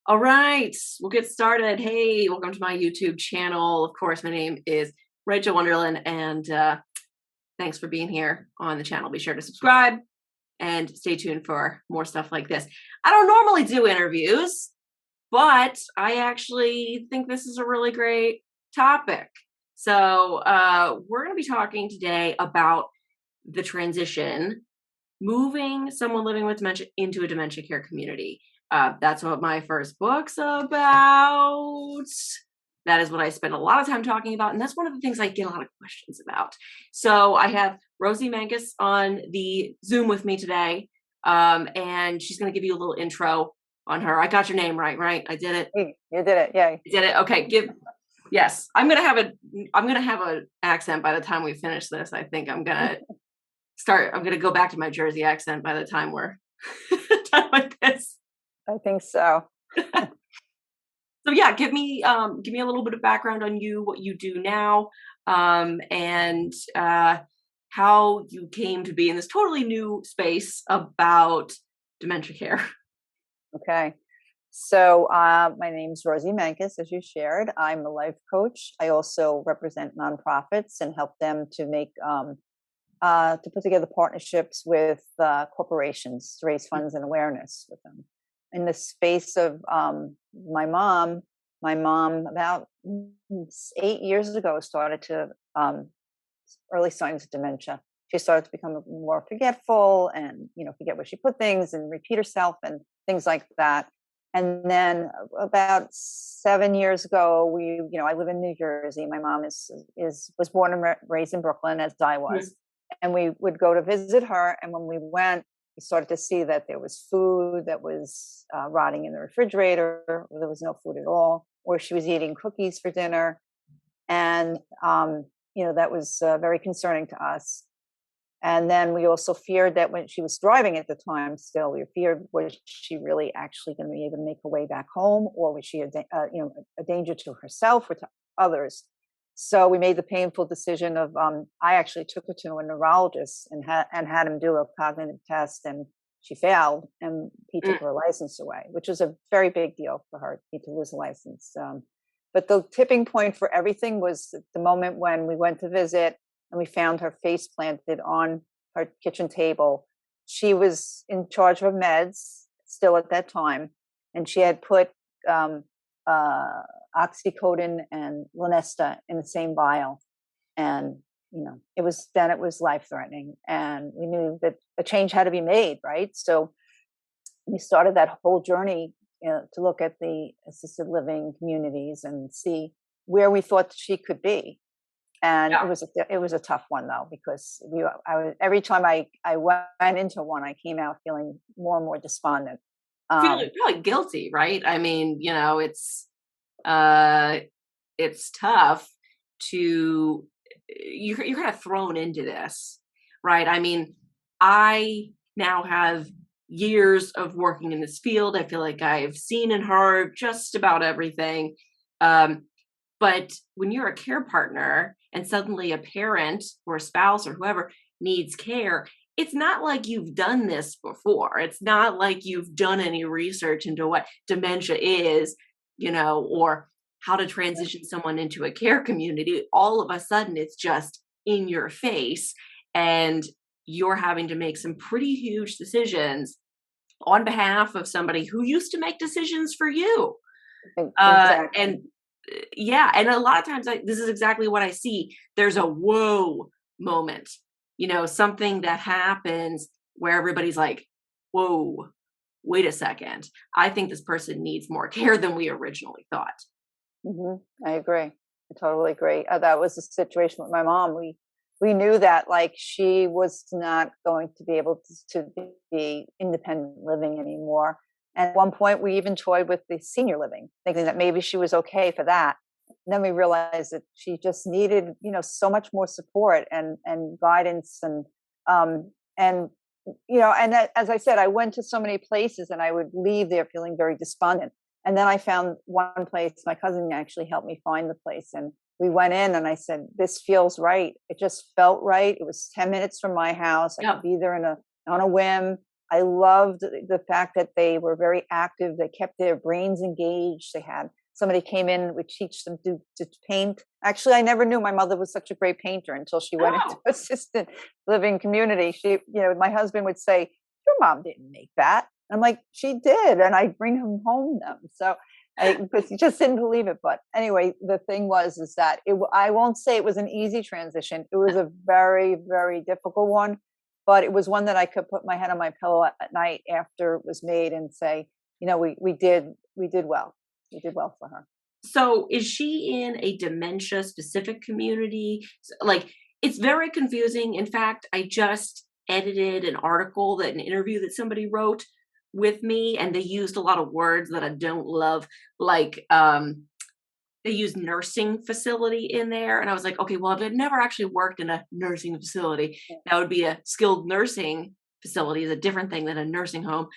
All right, we'll get started. Hey, welcome to my YouTube channel. Of course, my name is Rachel Wonderlin, and thanks for being here on the channel. Be sure to subscribe and stay tuned for more stuff like this. I don't normally do interviews, but I actually think this is a really great topic. So, we're going to be talking today about the transition, moving someone living with dementia into a dementia care community. That's what my first book's about. That is what I spend a lot of time talking about. And that's one of the things I get a lot of questions about. So I have Rosie Mankes on the Zoom with me today. And she's going to give you a little intro on her. I got your name right? I did it. You did it. Yay. I did it. Okay. Yes. I'm going to have an accent by the time we finish this. I think I'm going to go back to my Jersey accent by the time we're done with this. I think so. So yeah, give me a little bit of background on you, what you do now, and how you came to be in this totally new space about dementia care. Okay. So my name's Rosie Mankes, as you shared. I'm a life coach. I also represent nonprofits and help them to make to put together partnerships with corporations to raise funds and awareness with them. In the space of my mom about 8 years ago started to early signs of dementia. She started to become more forgetful and forget where she put things and repeat herself and things like that. And then about 7 years ago, I live in New Jersey. My mom was born and raised in Brooklyn, as I was. Mm-hmm. And we would go to visit her. And when we went, we started to see that there was food that was rotting in the refrigerator, or there was no food at all, or she was eating cookies for dinner. And, that was very concerning to us. And then we also feared that when she was driving at the time, still, we feared, was she really actually going to be able to make her way back home, or was she a danger to herself or to others? So we made the painful decision of I actually took her to a neurologist and had him do a cognitive test, and she failed, and he took her license away, which was a very big deal for her to lose a license. But the tipping point for everything was the moment when we went to visit and we found her face planted on her kitchen table. She was in charge of meds still at that time, and she had put oxycodone and Lunesta in the same vial. And, it was life-threatening. And we knew that a change had to be made, right? So we started that whole journey to look at the assisted living communities and see where we thought she could be. And it was a tough one, though, because every time I went into one, I came out feeling more and more despondent. Feeling really guilty, right? I mean, it's tough to you're kind of thrown into this, right? I mean, I now have years of working in this field. I feel like I've seen and heard just about everything. But when you're a care partner and suddenly a parent or a spouse or whoever needs care, it's not like you've done this before. It's not like you've done any research into what dementia is, or how to transition someone into a care community. All of a sudden, it's just in your face, and you're having to make some pretty huge decisions on behalf of somebody who used to make decisions for you. Exactly. And a lot of times this is exactly what I see. There's a whoa moment, something that happens where everybody's like, whoa, wait a second. I think this person needs more care than we originally thought. Mm-hmm. I agree. I totally agree. That was the situation with my mom. We knew that she was not going to be able to be independent living anymore. And at one point, we even toyed with the senior living, thinking that maybe she was okay for that. And then we realized that she just needed, so much more support and guidance and as I said, I went to so many places and I would leave there feeling very despondent. And then I found one place. My cousin actually helped me find the place, and we went in and I said, "This feels right." It just felt right. It was 10 minutes from my house. I could be there on a whim. I loved the fact that they were very active. They kept their brains engaged. They had somebody came in, would teach them to paint. Actually, I never knew my mother was such a great painter until she went into Oh, assisted living community. My husband would say, "Your mom didn't make that." I'm like, "She did," and I bring him home them. So, because he just didn't believe it. But anyway, the thing is that I won't say it was an easy transition. It was a very, very difficult one, but it was one that I could put my head on my pillow at night after it was made and say, we did well. We did well for her. so is she in a dementia specific community? Like, it's very confusing. In fact, I just edited an interview that somebody wrote with me, and they used a lot of words that I don't love. Like, they used nursing facility in there. And I was like, okay, well, I've never actually worked in a nursing facility. That would be a skilled nursing facility, is a different thing than a nursing home.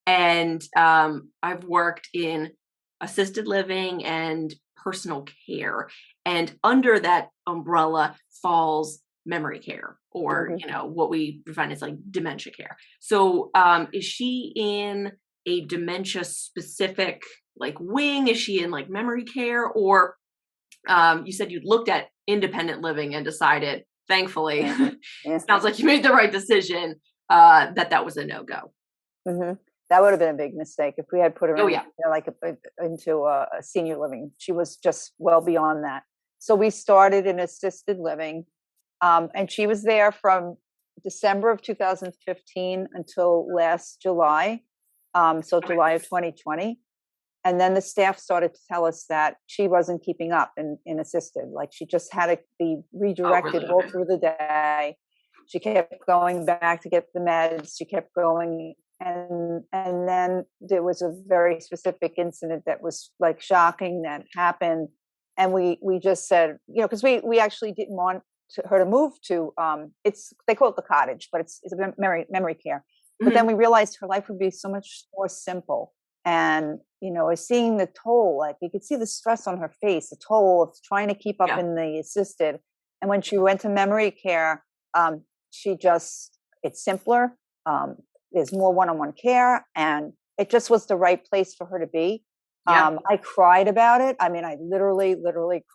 And I've worked in assisted living and personal care. And under that umbrella falls memory care, or, Mm-hmm. what we define as like dementia care. So is she in a dementia specific like wing? Is she in like memory care? Or you said you looked at independent living and decided, thankfully, Yeah. Yeah. sounds like you made the right decision, that was a no-go. Hmm. That would have been a big mistake if we had put her Oh in, yeah. into a senior living. She was just well beyond that. So we started in assisted living, and she was there from December of 2015 until last July, so Okay. July of 2020. And then the staff started to tell us that she wasn't keeping up in assisted. Like, she just had to be Oh, redirected really? all Okay. through the day. She kept going back to get the meds. She kept going, and then there was a very specific incident that was like shocking that happened, and we just said, because we actually didn't want her to move to, they call it the cottage, but it's a memory care. But then Mhm. we realized her life would be so much more simple. And seeing the toll, like, you could see the stress on her face, the toll of trying to keep up Yeah. in the assisted. And when she went to memory care, it's simpler. um, there's more one-on-one care, and it just was the right place for her to be. Yeah. I cried about it. I mean, I literally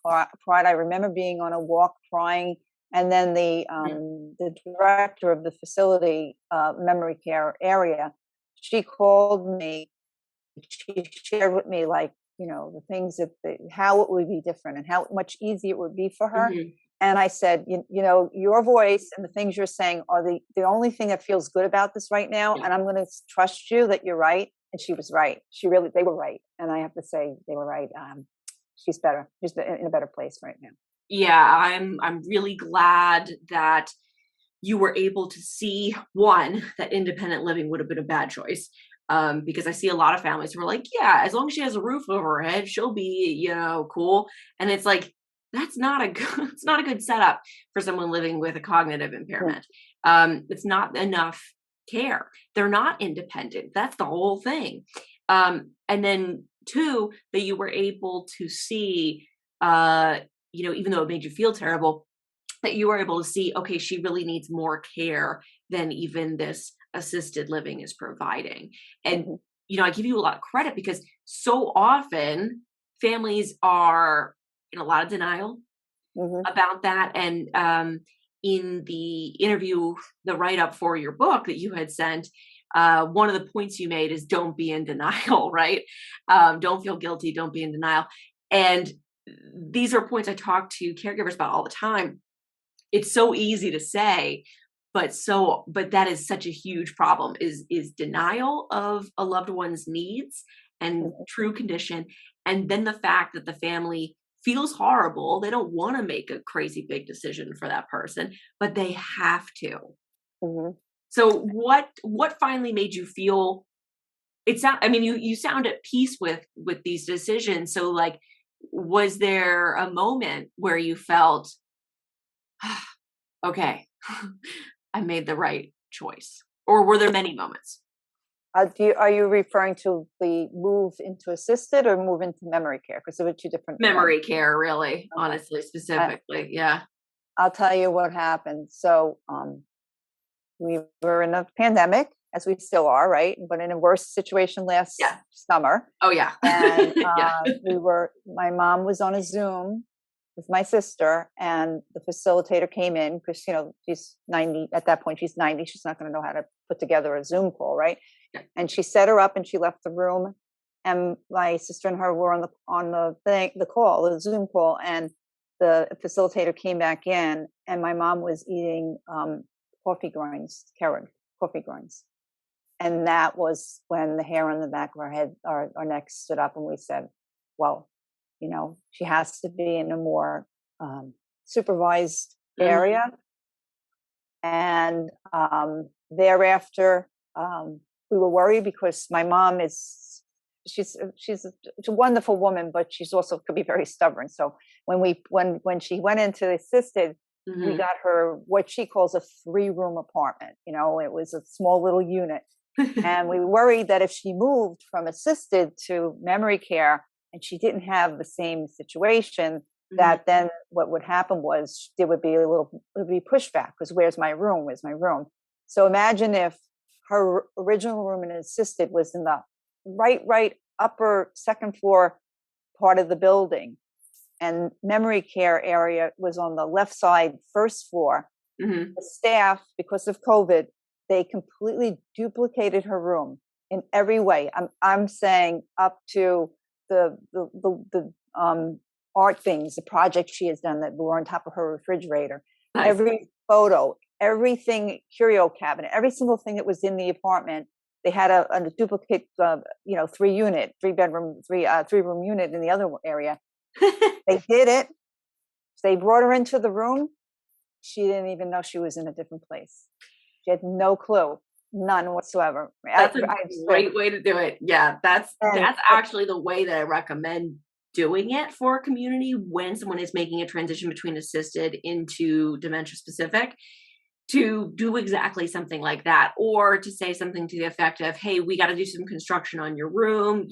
cried. I remember being on a walk crying, and then Mhm. the director of the facility, memory care area, she called me. She shared with me, like, the things how it would be different and how much easier it would be for her. Mhm. And I said, your voice and the things you're saying are the only thing that feels good about this right now. Yeah. And I'm going to trust you that you're right. And she was right. They were right. And I have to say, they were right. She's better. She's in a better place right now. Yeah, I'm really glad that you were able to see, one, that independent living would have been a bad choice. Because I see a lot of families who are like, yeah, as long as she has a roof over her head, she'll be, cool. And it's like, that's not a good, it's not a good setup for someone living with a cognitive Mhm. impairment. It's not enough care. They're not independent. That's the whole thing. And then two, that you were able to see, even though it made you feel terrible, that you were able to see, okay, she really needs more care than even this assisted living is providing. And, Mhm. I give you a lot of credit, because so often families are in a lot of denial Mhm. about that. And in the interview, the write up for your book that you had sent, one of the points you made is don't be in denial, right? Don't feel guilty, don't be in denial. And these are points I talk to caregivers about all the time. It's so easy to say, but that is such a huge problem, is denial of a loved one's needs and Mhm. true condition. And then the fact that the family feels horrible. They don't want to make a crazy big decision for that person, but they have to. Mhm. So what finally made you feel, I mean, you sound at peace with these decisions. So, like, was there a moment where you felt, okay, I made the right choice? Or were there many moments? Are you referring to the move into assisted or move into memory care? Because there were two different events. Memory care, really, Okay. honestly, Uh, specifically. Yeah. I'll tell you what happened. So, we were in a pandemic, as we still are, right? But in a worse situation last Yeah. summer. Oh yeah. And Yeah. my mom was on a Zoom with my sister, and the facilitator came in because, she's 90 at that point. She's 90. She's not going to know how to put together a Zoom call, right? Yeah. And she set her up and she left the room. And my sister and her were on the Zoom call, and the facilitator came back in, and my mom was eating coffee grinds, Keurig coffee grinds. And that was when the hair on the back of our head, our neck stood up, and we said, well, she has to be in a more supervised area. And thereafter, we were worried because my mom she's a wonderful woman, but she's also could be very stubborn. So when she went into assisted, we got her what she calls a 3-room apartment. It was a small little unit. And we worried that if she moved from assisted to memory care and she didn't have the same situation, that then what would happen was there would be pushback, because where's my room? Where's my room? So imagine if her original room in assisted was in the right upper second floor part of the building, and memory care area was on the left side first floor. The staff, because of COVID, they completely duplicated her room in every way. I'm saying up to the art things, the projects she has done that were on top of her refrigerator. Nice. Every photo, everything, curio cabinet, every single thing that was in the apartment. They had a duplicate, 3-room unit in the other area. They did it. They brought her into the room. She didn't even know she was in a different place. She had no clue, none whatsoever. That's a great way to do it. Yeah, that's actually the way that I recommend doing it for a community when someone is making a transition between assisted into dementia specific, to do exactly something like that, or to say something to the effect of, hey, we got to do some construction on your room.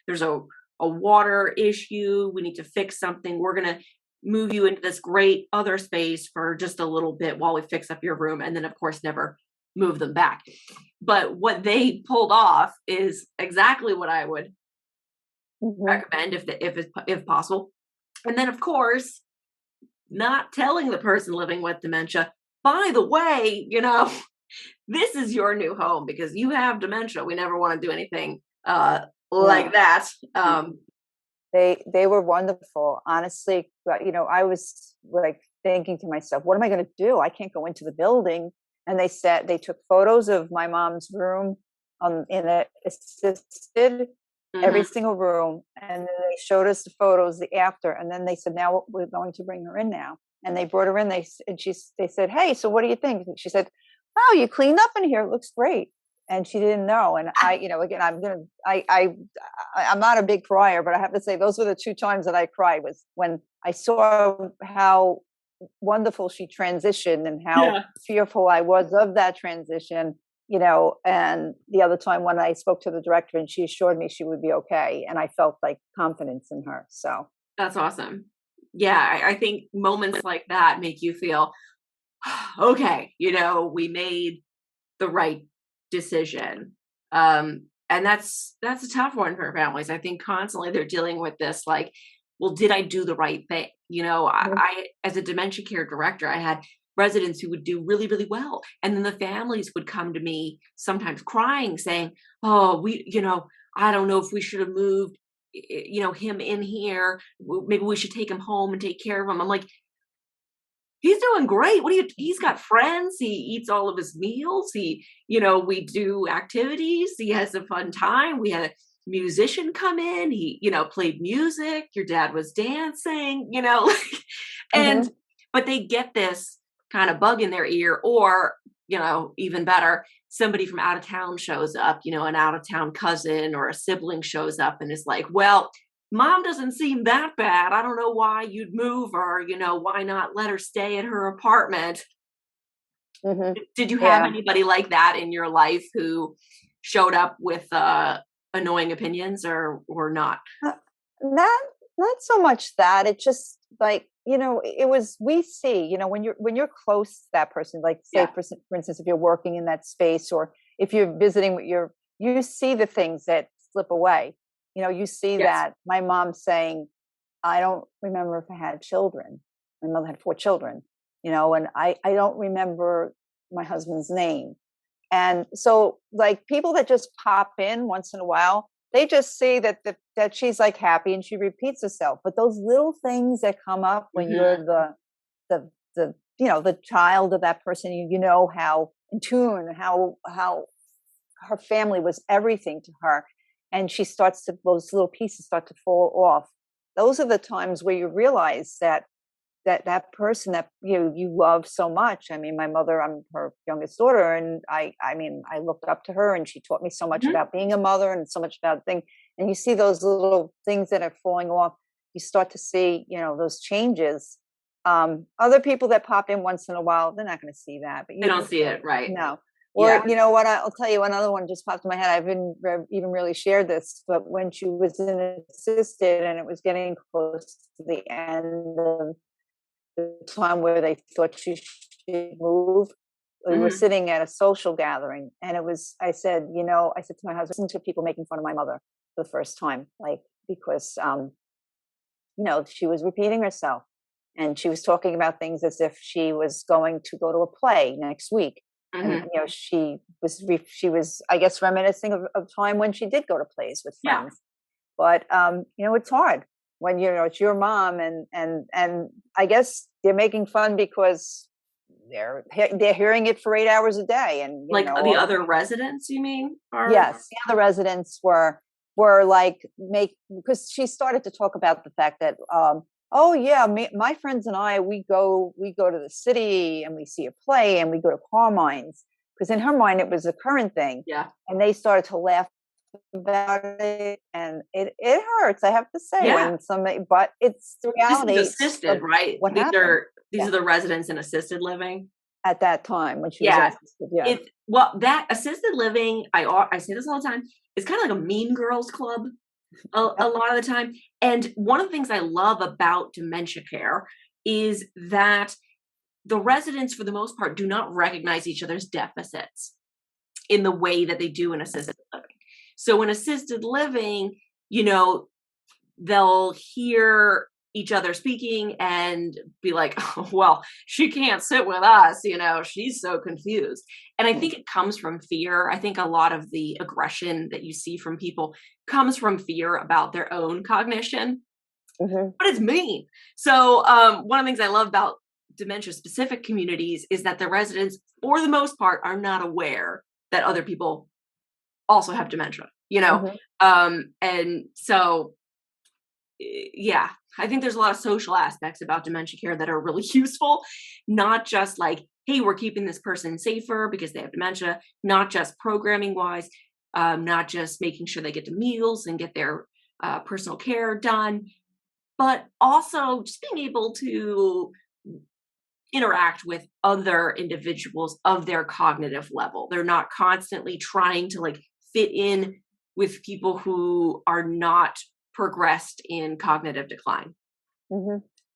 There's a water issue. We need to fix something. We're going to move you into this great other space for just a little bit while we fix up your room. And then of course, never move them back. But what they pulled off is exactly what I would recommend if possible. And then of course, not telling the person living with dementia, by the way, this is your new home because you have dementia. We never want to do anything like that. They were wonderful, honestly. But I was like thinking to myself, what am I going to do? I can't go into the building. And they took photos of my mom's room in the assisted, every single room, and then they showed us the photos the after, and then they said, now we're going to bring her in now. And they brought her in. They said, hey, so what do you think? And she said, wow, you cleaned up in here. It looks great. And she didn't know. And again, I'm not a big crier, but I have to say those were the 2 times that I cried, was when I saw how wonderful she transitioned and how fearful I was of that transition, and the other time when I spoke to the director and she assured me she would be okay. And I felt like confidence in her. So that's awesome. Yeah. I think moments like that make you feel, okay, we made the right decision. And that's a tough one for families. I think constantly they're dealing with this, like, well, did I do the right thing? I as a dementia care director, I had residents who would do really, really well. And then the families would come to me sometimes crying, saying, oh, I don't know if we should have moved, him in here. Maybe we should take him home and take care of him. I'm like, he's doing great. He's got friends. He eats all of his meals. We do activities. He has a fun time. We had a musician come in. He, played music. Your dad was dancing, and, but they get this kind of bug in their ear, or, even better, somebody from out of town shows up, an out of town cousin or a sibling shows up and is like, well, Mom doesn't seem that bad. I don't know why you'd move her. Why not let her stay at her apartment? Did you have anybody like that in your life who showed up with annoying opinions or not? Not so much that. It just like, it was, we see, when you're close to that person, like say, for instance, if you're working in that space, or if you're visiting with you see the things that slip away. You see Yes. that my mom saying, I don't remember if I had children. My mother had 4 children, and I don't remember my husband's name. And so, like, people that just pop in once in a while, they just see that she's like happy and she repeats herself. But those little things that come up when you're the child of that person, you know how in tune, how her family was everything to her, and those little pieces start to fall off. Those are the times where you realize that person that you love so much. I mean, my mother, I'm her youngest daughter, and I mean, I looked up to her, and she taught me so much about being a mother and so much about things. And you see those little things that are falling off. You start to see, those changes. Other people that pop in once in a while, they're not going to see that, but They don't see it, right? No. Or you know what? I'll tell you another one just popped in my head. I haven't even really shared this, but when she was in assisted and it was getting close to the end of the time where they thought she should move, we were sitting at a social gathering, and I said to my husband, listen to people making fun of my mother for the first time, like, because she was repeating herself, and she was talking about things as if she was going to go to a play next week. And she was, I guess, reminiscing of time when she did go to plays with friends. But it's hard when it's your mom, and I guess they're making fun because they're hearing it for 8 hours a day, and like the other residents, you mean? Yes, the other residents were like because she started to talk about the fact that oh yeah, my friends and I, we go to the city and we see a play and we go to Carmine's, because in her mind it was a current thing. Yeah. And they started to laugh about it, and it hurts, I have to say, when somebody, but it's the reality. This is assisted, right? What These are the residents in assisted living at that time when she was assisted. That assisted living, I say this all the time, it's kind of like a Mean Girls club. A lot of the time. And one of the things I love about dementia care is that the residents, for the most part, do not recognize each other's deficits in the way that they do in assisted living. So in assisted living, they'll hear each other speaking and be like, oh, well, she can't sit with us, she's so confused. And I think it comes from fear. I think a lot of the aggression that you see from people comes from fear about their own cognition, but it's mean. So one of the things I love about dementia specific communities is that the residents, for the most part, are not aware that other people also have dementia, and so I think there's a lot of social aspects about dementia care that are really useful, not just like, hey, we're keeping this person safer because they have dementia, not just programming wise, not just making sure they get to meals and get their personal care done, but also just being able to interact with other individuals of their cognitive level. They're not constantly trying to like fit in with people who are not progressed in cognitive decline.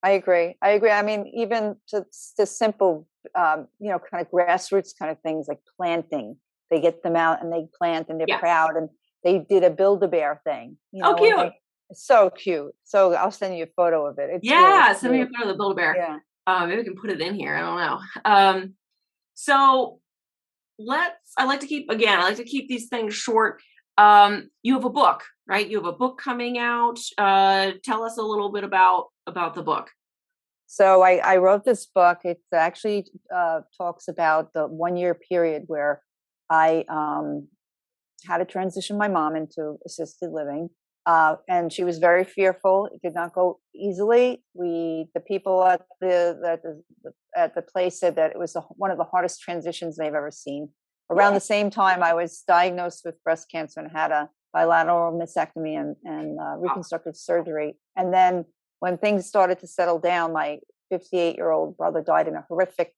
I agree. I mean, even to simple, kind of grassroots kind of things like planting. They get them out and they plant and they're proud. And they did a Build-A-Bear thing. Cute. It's so cute. So I'll send you a photo of it. It's really send me a photo of the Build-A-Bear. Yeah. Maybe we can put it in here. I don't know. So I like to keep these things short. You have a book, right? You have a book coming out. Tell us a little bit about the book. So I wrote this book. It actually talks about the 1-year period where I had to transition my mom into assisted living. And she was very fearful. It did not go easily. The people at the place said that it was one of the hardest transitions they've ever seen. Around the same time, I was diagnosed with breast cancer and had a bilateral mastectomy and reconstructive surgery. And then when things started to settle down, my 58-year-old brother died in a horrific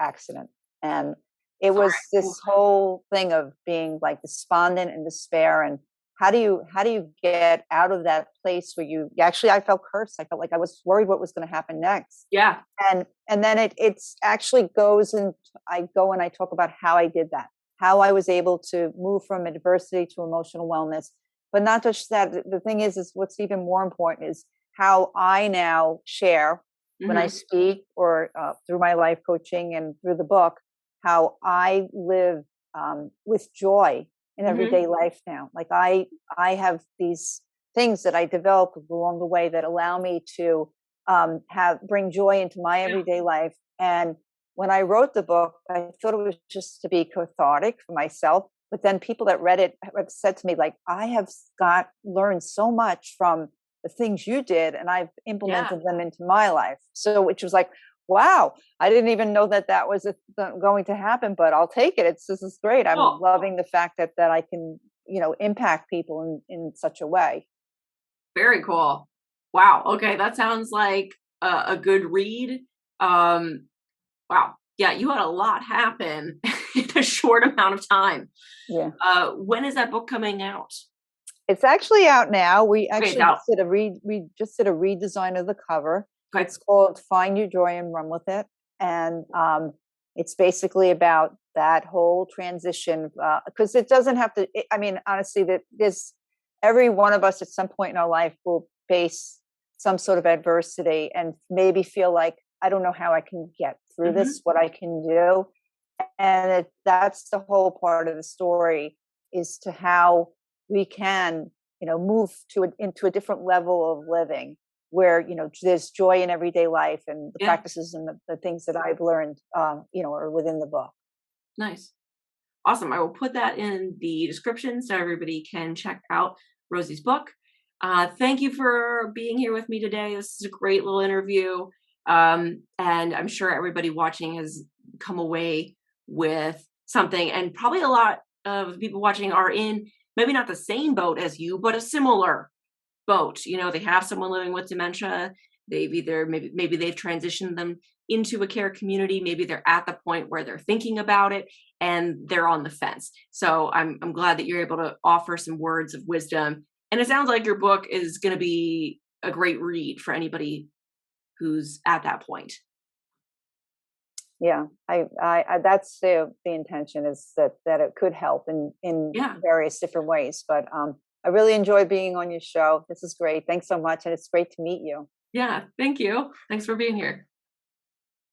accident. And it was this whole thing of being like despondent and despair. And how do you get out of that place where I felt cursed. I felt like I was worried what was going to happen next. Yeah. And then it's actually goes, and I go and I talk about how I did that. how I was able to move from adversity to emotional wellness. But not just that, the thing is what's even more important is how I now share when I Hmm. speak or through my life coaching and through the book, how I live with joy in Hmm. everyday life now. Like I have these things that I developed along the way that allow me to bring joy into my Yeah. everyday life. And when I wrote the book, I thought it was just to be cathartic for myself. But then people that read it have said to me, like, I have learned so much from the things you did, and I've Yeah. implemented them into my life. So, which was like, wow, I didn't even know that was going to happen, but I'll take it. This is great. I'm Cool. loving the fact that I can, impact people in such a way. Very cool. Wow. Okay, that sounds like a good read. Um, wow. Yeah, you had a lot happen in a short amount of time. Yeah. When is that book coming out? It's actually out now. We Okay, it's actually out. just did we just did a redesign of the cover. Okay. It's called "Find Your Joy and Run with It," and it's basically about that whole transition. Because it doesn't have to. I mean, honestly, that this every one of us at some point in our life will face some sort of adversity and maybe feel like I don't know how I can get through Hmm. this, what I can do, and that's the whole part of the story is to how we can move into a different level of living where there's joy in everyday life and the Yeah. practices and the things that I've learned are within the book. Nice. Awesome. I will put that in the description so everybody can check out Rosie's book. Thank you for being here with me today. This is a great little interview. And I'm sure everybody watching has come away with something. And probably a lot of people watching are in maybe not the same boat as you, but a similar boat. They have someone living with dementia. They've either maybe they've transitioned them into a care community. Maybe they're at the point where they're thinking about it and they're on the fence. So I'm glad that you're able to offer some words of wisdom. And it sounds like your book is going to be a great read for anybody who's at that point. Yeah, I that's the intention is that it could help in Yeah. various different ways. But I really enjoy being on your show. This is great. Thanks so much, and it's great to meet you. Yeah. Thank you. Thanks for being here.